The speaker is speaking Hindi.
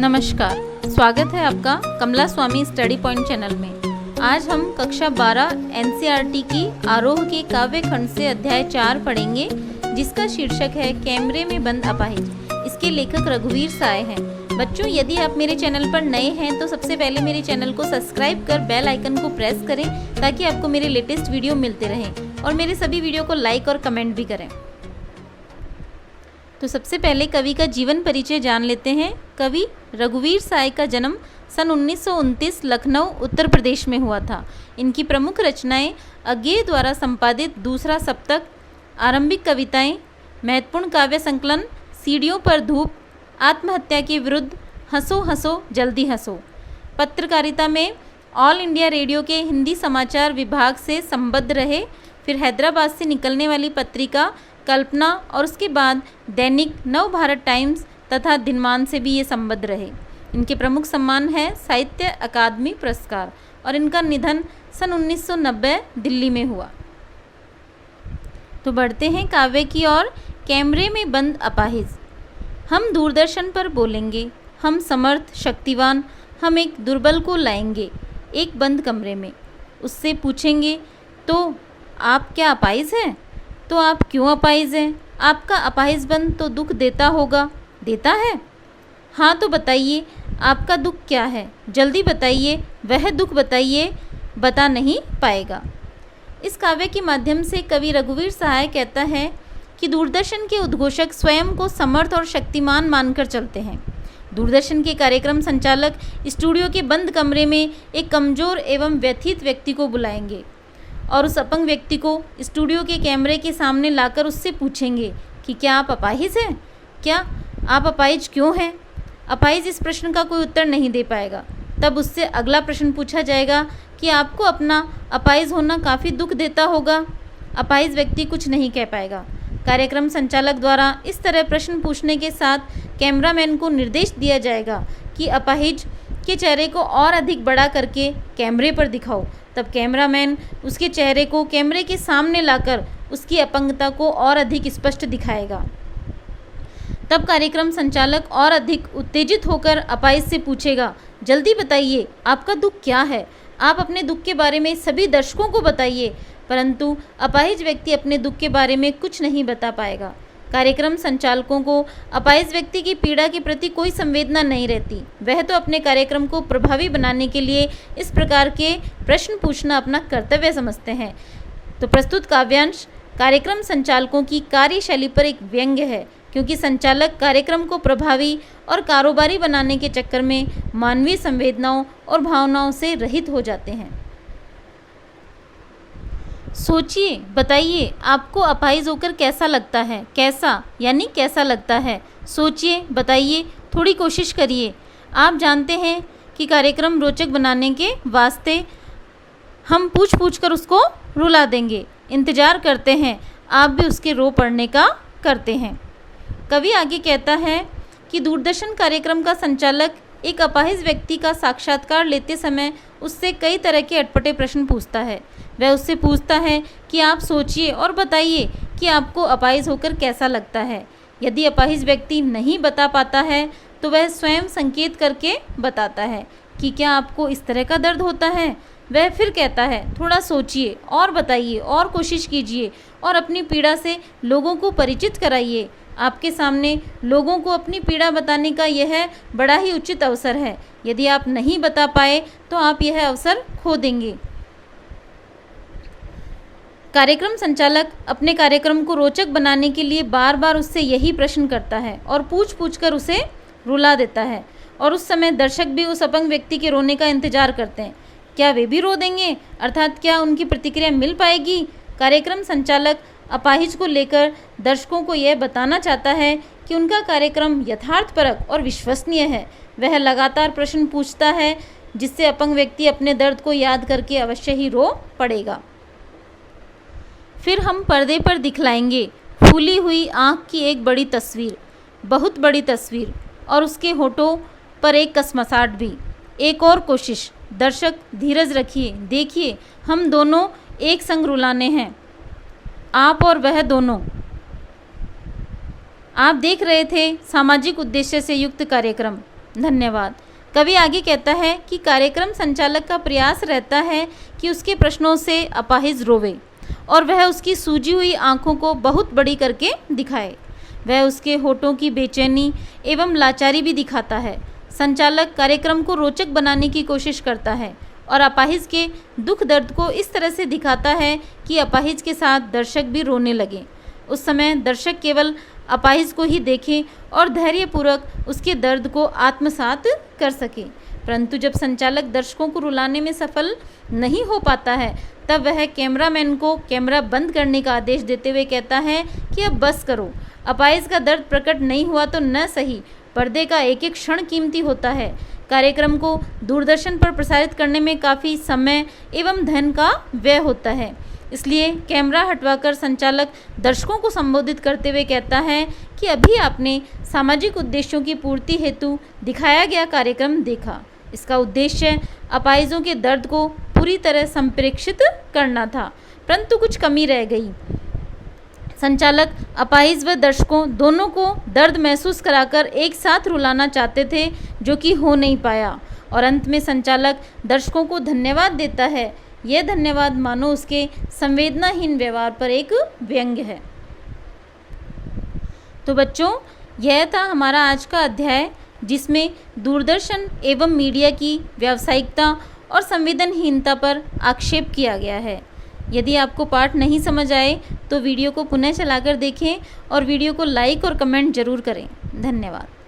नमस्कार, स्वागत है आपका कमला स्वामी स्टडी पॉइंट चैनल में। आज हम कक्षा 12 एनसीईआरटी की आरोह के काव्य खंड से अध्याय 4 पढ़ेंगे, जिसका शीर्षक है कैमरे में बंद अपाहिज। इसके लेखक रघुवीर साय हैं। बच्चों, यदि आप मेरे चैनल पर नए हैं तो सबसे पहले मेरे चैनल को सब्सक्राइब कर बेल आइकन को प्रेस करें ताकि आपको मेरे लेटेस्ट वीडियो मिलते रहें और मेरे सभी वीडियो को लाइक और कमेंट भी करें। तो सबसे पहले कवि का जीवन परिचय जान लेते हैं। कवि रघुवीर साय का जन्म सन 1929 लखनऊ उत्तर प्रदेश में हुआ था। इनकी प्रमुख रचनाएं अज्ञेय द्वारा संपादित दूसरा सप्तक, आरंभिक कविताएं, महत्वपूर्ण काव्य संकलन सीढ़ियों पर धूप, आत्महत्या के विरुद्ध, हंसो हंसो जल्दी हंसो। पत्रकारिता में ऑल इंडिया रेडियो के हिंदी समाचार विभाग से संबद्ध रहे। फिर हैदराबाद से निकलने वाली पत्रिका कल्पना और उसके बाद दैनिक नव भारत टाइम्स तथा दिनमान से भी ये संबद्ध रहे। इनके प्रमुख सम्मान है साहित्य अकादमी पुरस्कार और इनका निधन सन 1990 दिल्ली में हुआ। तो बढ़ते हैं काव्य की ओर। कैमरे में बंद अपाहिज। हम दूरदर्शन पर बोलेंगे, हम समर्थ शक्तिवान, हम एक दुर्बल को लाएंगे एक बंद कमरे में। उससे पूछेंगे, तो आप क्या अपाहिज हैं? तो आप क्यों अपाहिज हैं? आपका अपाहिजपन तो दुख देता होगा, देता है? हाँ, तो बताइए आपका दुख क्या है? जल्दी बताइए, वह दुख बताइए, बता नहीं पाएगा। इस काव्य के माध्यम से कवि रघुवीर साय कहता है कि दूरदर्शन के उद्घोषक स्वयं को समर्थ और शक्तिमान मानकर चलते हैं। दूरदर्शन के कार्यक्रम संचालक स्टूडियो के बंद कमरे में एक कमज़ोर एवं व्यथित व्यक्ति को बुलाएंगे और उस अपंग व्यक्ति को स्टूडियो के कैमरे के सामने लाकर उससे पूछेंगे कि क्या आप अपाहिज हैं? क्या आप अपाहिज क्यों हैं? अपाहिज इस प्रश्न का कोई उत्तर नहीं दे पाएगा। तब उससे अगला प्रश्न पूछा जाएगा कि आपको अपना अपाहिज होना काफ़ी दुख देता होगा। अपाहिज व्यक्ति कुछ नहीं कह पाएगा। कार्यक्रम संचालक द्वारा इस तरह प्रश्न पूछने के साथ कैमरामैन को निर्देश दिया जाएगा कि अपाहिज के चेहरे को और अधिक बड़ा करके कैमरे पर दिखाओ। तब कैमरामैन उसके चेहरे को कैमरे के सामने लाकर उसकी अपंगता को और अधिक स्पष्ट दिखाएगा। तब कार्यक्रम संचालक और अधिक उत्तेजित होकर अपाहिज से पूछेगा, जल्दी बताइए आपका दुख क्या है? आप अपने दुख के बारे में सभी दर्शकों को बताइए। परंतु अपाहिज व्यक्ति अपने दुख के बारे में कुछ नहीं बता पाएगा। कार्यक्रम संचालकों को अपाहिज व्यक्ति की पीड़ा के प्रति कोई संवेदना नहीं रहती। वह तो अपने कार्यक्रम को प्रभावी बनाने के लिए इस प्रकार के प्रश्न पूछना अपना कर्तव्य समझते हैं। तो प्रस्तुत काव्यांश कार्यक्रम संचालकों की कार्यशैली पर एक व्यंग्य है, क्योंकि संचालक कार्यक्रम को प्रभावी और कारोबारी बनाने के चक्कर में मानवीय संवेदनाओं और भावनाओं से रहित हो जाते हैं। सोचिए, बताइए आपको अपाहिज होकर कैसा लगता है? कैसा यानी कैसा लगता है? सोचिए, बताइए, थोड़ी कोशिश करिए। आप जानते हैं कि कार्यक्रम रोचक बनाने के वास्ते हम पूछ पूछ कर उसको रुला देंगे। इंतज़ार करते हैं, आप भी उसके रो पड़ने का करते हैं। कवि आगे कहता है कि दूरदर्शन कार्यक्रम का संचालक एक अपाहिज व्यक्ति का साक्षात्कार लेते समय उससे कई तरह के अटपटे प्रश्न पूछता है। वह उससे पूछता है कि आप सोचिए और बताइए कि आपको अपाहिज होकर कैसा लगता है। यदि अपाहिज व्यक्ति नहीं बता पाता है तो वह स्वयं संकेत करके बताता है कि क्या आपको इस तरह का दर्द होता है। वह फिर कहता है, थोड़ा सोचिए और बताइए और कोशिश कीजिए और अपनी पीड़ा से लोगों को परिचित कराइए। आपके सामने लोगों को अपनी पीड़ा बताने का यह बड़ा ही उचित अवसर है। यदि आप नहीं बता पाए तो आप यह अवसर खो देंगे। कार्यक्रम संचालक अपने कार्यक्रम को रोचक बनाने के लिए बार बार उससे यही प्रश्न करता है और पूछ पूछ कर उसे रुला देता है। और उस समय दर्शक भी उस अपंग व्यक्ति के रोने का इंतजार करते हैं। क्या वे भी रो देंगे? अर्थात क्या उनकी प्रतिक्रिया मिल पाएगी? कार्यक्रम संचालक अपाहिज को लेकर दर्शकों को यह बताना चाहता है कि उनका कार्यक्रम यथार्थपरक और विश्वसनीय है। वह लगातार प्रश्न पूछता है जिससे अपंग व्यक्ति अपने दर्द को याद करके अवश्य ही रो पड़ेगा। फिर हम पर्दे पर दिखलाएंगे फूली हुई आँख की एक बड़ी तस्वीर, बहुत बड़ी तस्वीर, और उसके होठों पर एक कसमसाहट भी। एक और कोशिश। दर्शक धीरज रखिए, देखिए हम दोनों एक संग रुलाने हैं, आप और वह दोनों। आप देख रहे थे सामाजिक उद्देश्य से युक्त कार्यक्रम। धन्यवाद। कवि आगे कहता है कि कार्यक्रम संचालक का प्रयास रहता है कि उसके प्रश्नों से अपाहिज रोवे और वह उसकी सूजी हुई आंखों को बहुत बड़ी करके दिखाए। वह उसके होठों की बेचैनी एवं लाचारी भी दिखाता है। संचालक कार्यक्रम को रोचक बनाने की कोशिश करता है और अपाहिज के दुख दर्द को इस तरह से दिखाता है कि अपाहिज के साथ दर्शक भी रोने लगे। उस समय दर्शक केवल अपाहिज को ही देखें और धैर्यपूर्वक उसके दर्द को आत्मसात कर सके। परंतु जब संचालक दर्शकों को रुलाने में सफल नहीं हो पाता है, तब वह कैमरामैन को कैमरा बंद करने का आदेश देते हुए कहता है कि अब बस करो। अपाहिज का दर्द प्रकट नहीं हुआ तो न सही, पर्दे का एक एक क्षण कीमती होता है। कार्यक्रम को दूरदर्शन पर प्रसारित करने में काफ़ी समय एवं धन का व्यय होता है। इसलिए कैमरा हटवाकर संचालक दर्शकों को संबोधित करते हुए कहता है कि अभी आपने सामाजिक उद्देश्यों की पूर्ति हेतु दिखाया गया कार्यक्रम देखा। इसका उद्देश्य अपाहिजों के दर्द को पूरी तरह संप्रेक्षित करना था, परंतु कुछ कमी रह गई। संचालक अपाहिज व दर्शकों दोनों को दर्द महसूस कराकर एक साथ रुलाना चाहते थे, जो कि हो नहीं पाया। और अंत में संचालक दर्शकों को धन्यवाद देता है। यह धन्यवाद मानो उसके संवेदनाहीन व्यवहार पर एक व्यंग्य है। तो बच्चों, यह था हमारा आज का अध्याय, जिसमें दूरदर्शन एवं मीडिया की व्यावसायिकता और संवेदनहीनता पर आक्षेप किया गया है। यदि आपको पाठ नहीं समझ आए तो वीडियो को पुनः चलाकर देखें और वीडियो को लाइक और कमेंट जरूर करें। धन्यवाद।